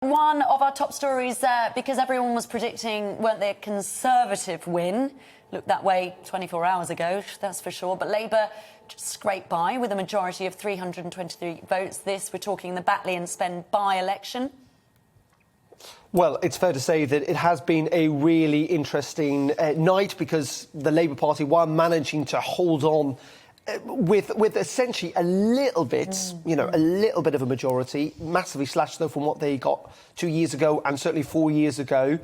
One of our top stories, because everyone was predicting, weren't they, a Conservative win? Looked that way 24 hours ago, that's for sure. But Labour just scraped by with a majority of 323 votes. We're talking the Batley and Spen by-election. Well, it's fair to say that it has been a really interesting night, because the Labour Party, while managing to hold on with essentially a little bit, a little bit of a majority, massively slashed though from what they got 2 years ago and certainly 4 years ago.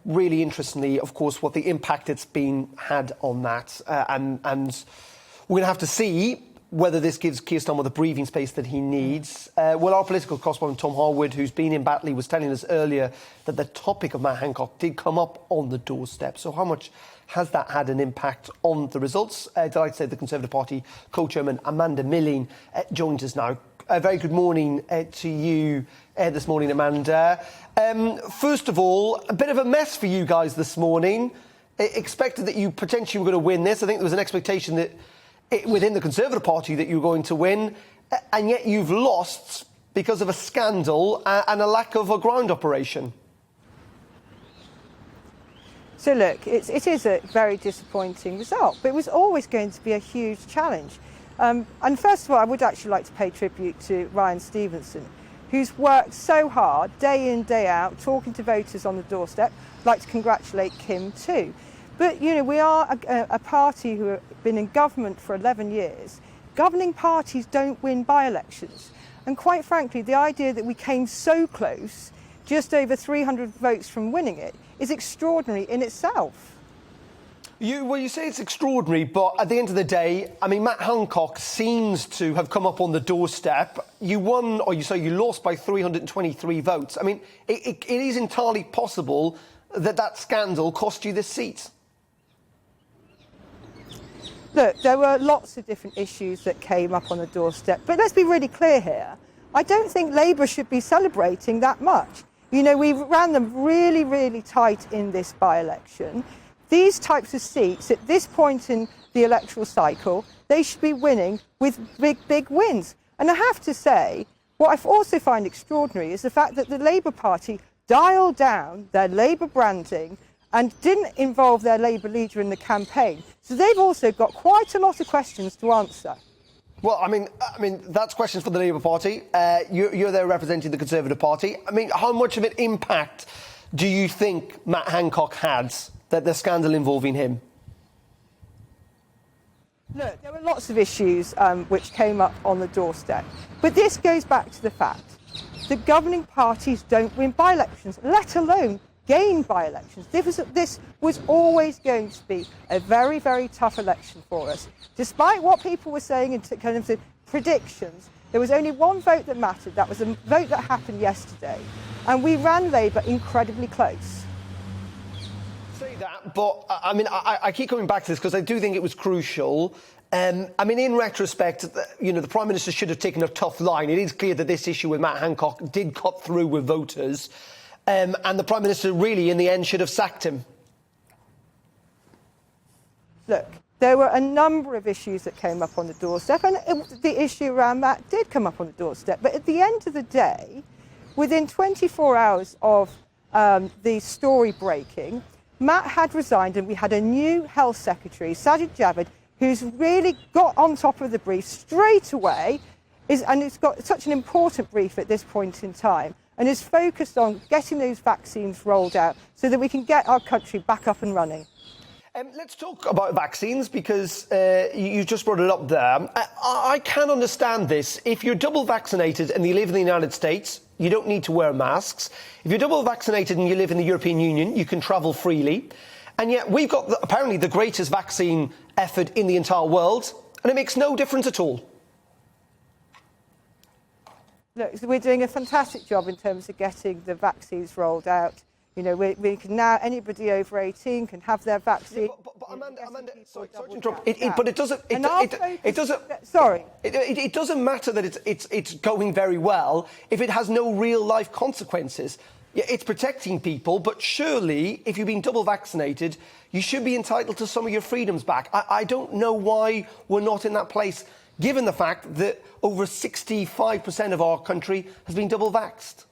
Really interestingly, of course, what the impact it's been had on that, and we're going to have to see whether this gives Keir Starmer the breathing space that he needs. Well, our political correspondent Tom Harwood, who's been in Batley, was telling us earlier that the topic of Matt Hancock did come up on the doorstep. So how much has that had an impact on the results? Delighted to say the Conservative Party co-chairman Amanda Milling joins us now. A very good morning to you this morning, Amanda. First of all, a bit of a mess for you guys this morning. Expected that you potentially were going to win this. I think there was an expectation that within the Conservative Party that you were going to win, and yet you've lost because of a scandal and a lack of a ground operation. So look, it is a very disappointing result, but it was always going to be a huge challenge. And first of all, I would actually like to pay tribute to Ryan Stevenson, who's worked so hard, day in, day out, talking to voters on the doorstep. I'd like to congratulate Kim too. But, we are a party who have been in government for 11 years. Governing parties don't win by-elections. And quite frankly, the idea that we came so close, just over 300 votes from winning it, is extraordinary in itself. You say it's extraordinary, but at the end of the day, I mean, Matt Hancock seems to have come up on the doorstep. You won, or you lost by 323 votes. I mean, it is entirely possible that scandal cost you this seat. Look, there were lots of different issues that came up on the doorstep, but let's be really clear here. I don't think Labour should be celebrating that much. We ran them really, really tight in this by-election. These types of seats, at this point in the electoral cycle, they should be winning with big, big wins. And I have to say, what I also find extraordinary is the fact that the Labour Party dialed down their Labour branding and didn't involve their Labour leader in the campaign. So they've also got quite a lot of questions to answer. Well, I mean, that's questions for the Labour Party. You're there representing the Conservative Party. I mean, how much of an impact do you think Matt Hancock had, that the scandal involving him? Look, there were lots of issues which came up on the doorstep. But this goes back to the fact that governing parties don't win by-elections, let alone gain by-elections. This was always going to be a very, very tough election for us. Despite what people were saying in kind of the predictions, there was only one vote that mattered. That was a vote that happened yesterday. And we ran Labour incredibly close. Say that, but I mean, I keep coming back to this because I do think it was crucial. I mean, in retrospect, the Prime Minister should have taken a tough line. It is clear that this issue with Matt Hancock did cut through with voters. And the Prime Minister really, in the end, should have sacked him. Look, there were a number of issues that came up on the doorstep, and the issue around that did come up on the doorstep. But at the end of the day, within 24 hours of the story breaking, Matt had resigned, and we had a new Health Secretary, Sajid Javid, who's really got on top of the brief straight away, and it's got such an important brief at this point in time, and is focused on getting those vaccines rolled out so that we can get our country back up and running. Let's talk about vaccines, because you just brought it up there. I can understand this. If you're double vaccinated and you live in the United States, you don't need to wear masks. If you're double vaccinated and you live in the European Union, you can travel freely. And yet we've got apparently the greatest vaccine effort in the entire world, and it makes no difference at all. Look, we're doing a fantastic job in terms of getting the vaccines rolled out. We can now, anybody over 18 can have their vaccine. Yeah, but Amanda, sorry to interrupt. But it doesn't. Sorry. It doesn't matter that it's going very well if it has no real life consequences. Yeah, it's protecting people, but surely, if you've been double vaccinated, you should be entitled to some of your freedoms back. I don't know why we're not in that place given the fact that over 65% of our country has been double vaxxed?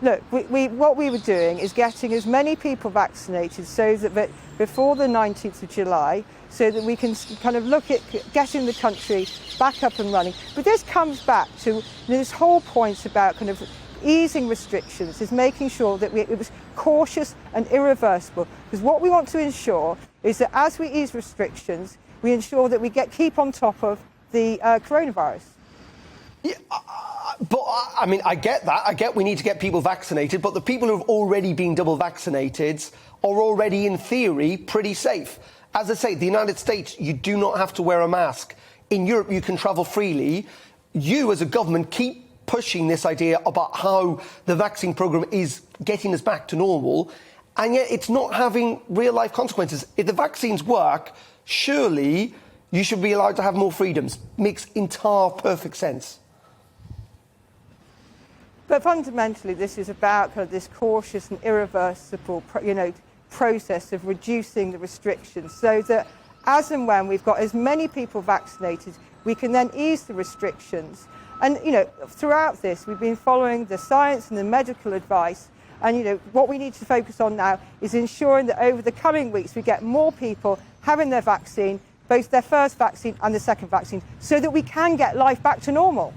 Look, what we were doing is getting as many people vaccinated so that before the 19th of July, so that we can kind of look at getting the country back up and running. But this comes back to this whole point about kind of easing restrictions, is making sure that it was cautious and irreversible. Because what we want to ensure is that as we ease restrictions, we ensure that we keep on top of the coronavirus. Yeah, but I mean, I get that. I get we need to get people vaccinated, but the people who have already been double vaccinated are already, in theory, pretty safe. As I say, the United States, you do not have to wear a mask. In Europe, you can travel freely. You, as a government, keep pushing this idea about how the vaccine programme is getting us back to normal, and yet it's not having real-life consequences. If the vaccines work, surely you should be allowed to have more freedoms. Makes entire perfect sense. But fundamentally, this is about kind of this cautious and irreversible, process of reducing the restrictions, so that as and when we've got as many people vaccinated, we can then ease the restrictions. And throughout this, we've been following the science and the medical advice. And what we need to focus on now is ensuring that over the coming weeks we get more people having their vaccine, both their first vaccine and the second vaccine, so that we can get life back to normal.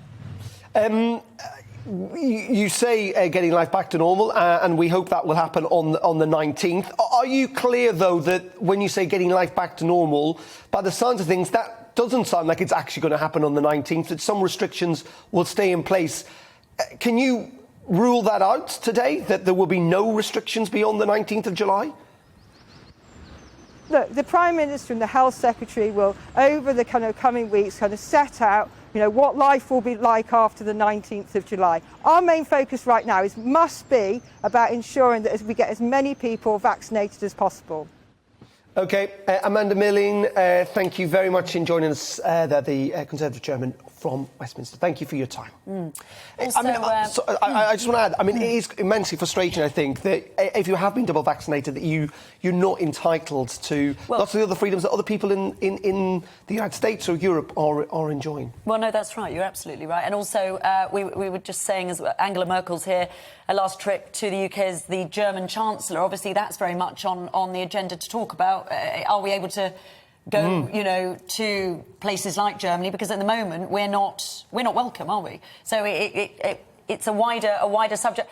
You say getting life back to normal, and we hope that will happen on the 19th. Are you clear, though, that when you say getting life back to normal, by the sounds of things, that doesn't sound like it's actually going to happen on the 19th, that some restrictions will stay in place? Can you rule that out today, that there will be no restrictions beyond the 19th of July? Look, the Prime Minister and the Health Secretary will, over the kind of coming weeks, set out what life will be like after the 19th of July. Our main focus right now must be about ensuring that we get as many people vaccinated as possible. OK, Amanda Milling, thank you very much in joining us, the Conservative Chairman from Westminster. Thank you for your time. Also, I just want to add, it is immensely frustrating, I think, that if you have been double vaccinated, that you're not entitled to lots of the other freedoms that other people in the United States or Europe are enjoying. Well, no, that's right. You're absolutely right. And also, we were just saying, as Angela Merkel's here, her last trip to the UK as the German Chancellor. Obviously, that's very much on the agenda to talk about. Are we able to go, to places like Germany? Because at the moment we're not welcome, are we? So it's a wider subject.